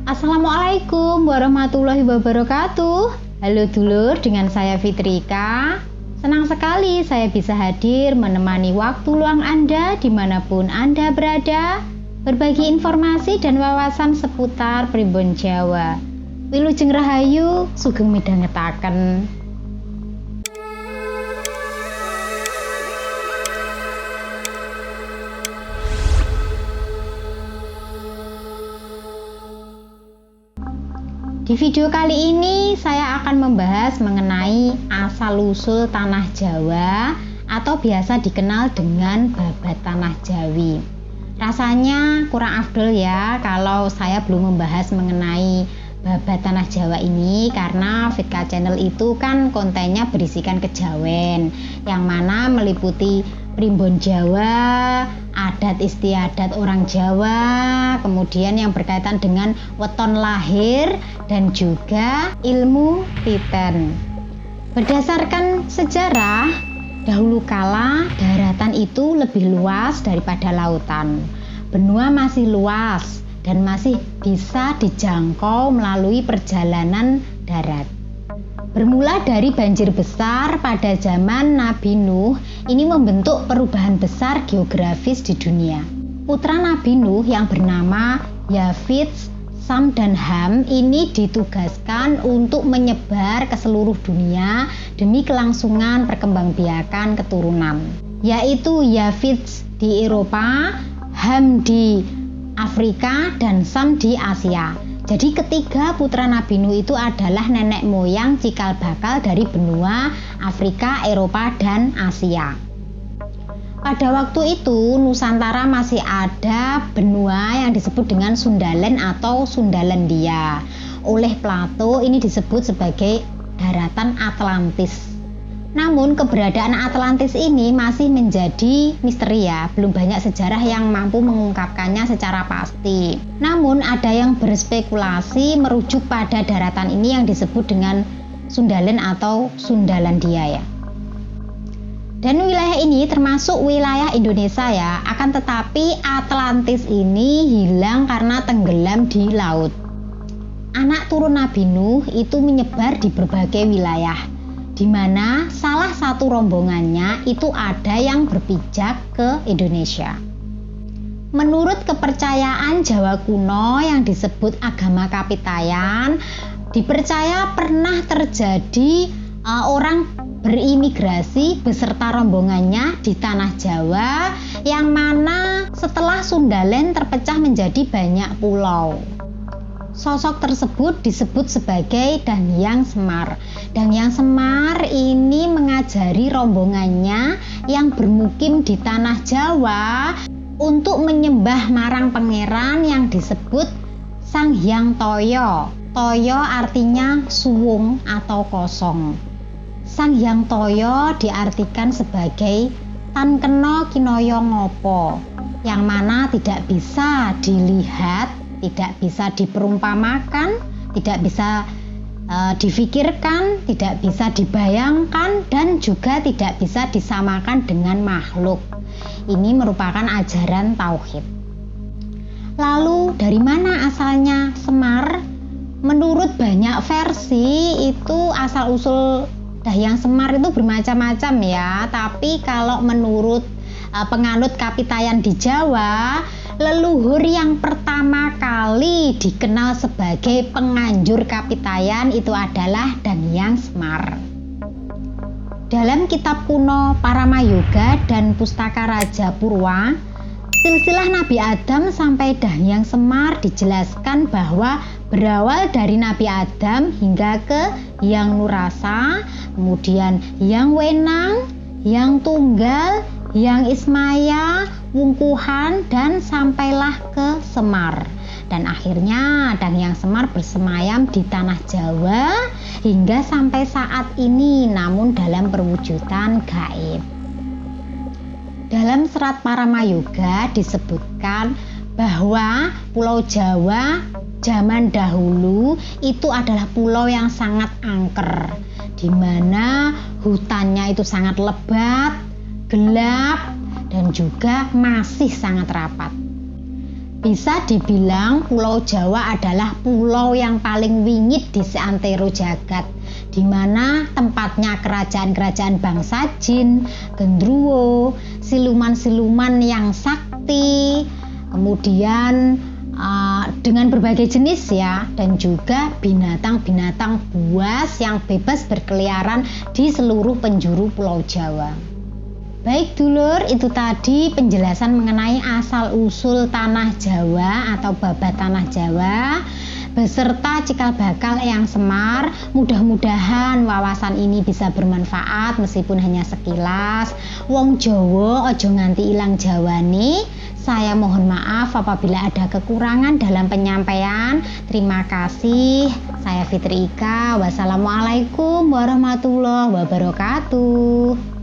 Assalamualaikum warahmatullahi wabarakatuh. Halo dulur, dengan saya Fitrika. Senang sekali saya bisa hadir menemani waktu luang Anda dimanapun Anda berada, berbagi informasi dan wawasan seputar Primbon Jawa. Wilujeng Rahayu, sugeng midhangetaken. Di video kali ini saya akan membahas mengenai asal-usul tanah Jawa atau biasa dikenal dengan babat tanah Jawi. Rasanya kurang afdol ya kalau saya belum membahas mengenai babat tanah Jawa ini, karena Fitka Channel itu kan kontennya berisikan kejawen yang mana meliputi Primbon Jawa, adat istiadat orang Jawa, kemudian yang berkaitan dengan weton lahir dan juga ilmu titen. Berdasarkan sejarah, dahulu kala daratan itu lebih luas daripada lautan. Benua masih luas dan masih bisa dijangkau melalui perjalanan darat. Bermula dari banjir besar pada zaman Nabi Nuh, ini membentuk perubahan besar geografis di dunia. Putra Nabi Nuh yang bernama Yafits, Sam dan Ham ini ditugaskan untuk menyebar ke seluruh dunia demi kelangsungan perkembangbiakan keturunan, yaitu Yafits di Eropa, Ham di Afrika, dan Sam di Asia. Jadi ketiga putra Nabi Nuh itu adalah nenek moyang cikal bakal dari benua Afrika, Eropa, dan Asia. Pada waktu itu Nusantara masih ada benua yang disebut dengan Sundaland atau Sundalandia. Oleh Plato ini disebut sebagai daratan Atlantis. Namun keberadaan Atlantis ini masih menjadi misteri ya, belum banyak sejarah yang mampu mengungkapkannya secara pasti. Namun ada yang berspekulasi merujuk pada daratan ini yang disebut dengan Sundaland atau Sundalandia ya. Dan wilayah ini termasuk wilayah Indonesia ya, akan tetapi Atlantis ini hilang karena tenggelam di laut. Anak turun Nabi Nuh itu menyebar di berbagai wilayah, di mana salah satu rombongannya itu ada yang berpijak ke Indonesia. Menurut kepercayaan Jawa kuno yang disebut agama Kapitayan, dipercaya pernah terjadi orang berimigrasi beserta rombongannya di tanah Jawa, yang mana setelah Sundaland terpecah menjadi banyak pulau. Sosok tersebut disebut sebagai Danyang Semar. Danyang Semar ini mengajari rombongannya yang bermukim di tanah Jawa untuk menyembah marang pangeran yang disebut Sang Hyang Toyo. Toyo artinya suwung atau kosong. Sang Hyang Toyo diartikan sebagai tan kena kinoyo ngopo, yang mana tidak bisa dilihat, tidak bisa diperumpamakan, tidak bisa difikirkan, tidak bisa dibayangkan, dan juga tidak bisa disamakan dengan makhluk. Ini merupakan ajaran tauhid. Lalu dari mana asalnya Semar? Menurut banyak versi itu asal-usul Danyang Semar itu bermacam-macam ya, tapi kalau menurut penganut Kapitayan di Jawa, leluhur yang pertama kali dikenal sebagai penganjur Kapitayan itu adalah Danyang Semar. Dalam kitab kuno Paramayoga dan Pustaka Raja Purwa, silsilah Nabi Adam sampai Danyang Semar dijelaskan bahwa berawal dari Nabi Adam hingga ke Hyang Nurasa, kemudian Hyang Wenang, Hyang Tunggal, Hyang Ismaya, Wungkuhan, dan sampailah ke Semar. Dan akhirnya Danyang Semar bersemayam di tanah Jawa hingga sampai saat ini, namun dalam perwujudan gaib. Dalam serat Paramayoga disebutkan bahwa Pulau Jawa zaman dahulu itu adalah pulau yang sangat angker, di mana hutannya itu sangat lebat, gelap, dan juga masih sangat rapat. Bisa dibilang Pulau Jawa adalah pulau yang paling wingit di seantero jagat, di mana tempatnya kerajaan-kerajaan bangsa jin, gendruwo, siluman-siluman yang sakti, kemudian dengan berbagai jenis ya, dan juga binatang-binatang buas yang bebas berkeliaran di seluruh penjuru Pulau Jawa. Baik dulur, itu tadi penjelasan mengenai asal-usul tanah Jawa atau babat tanah Jawa beserta cikal bakal Eyang Semar. Mudah-mudahan wawasan ini bisa bermanfaat meskipun hanya sekilas. Wong Jawa ojo nganti ilang Jawane. Saya mohon maaf apabila ada kekurangan dalam penyampaian. Terima kasih. Saya Fitri Ika. Wassalamualaikum warahmatullahi wabarakatuh.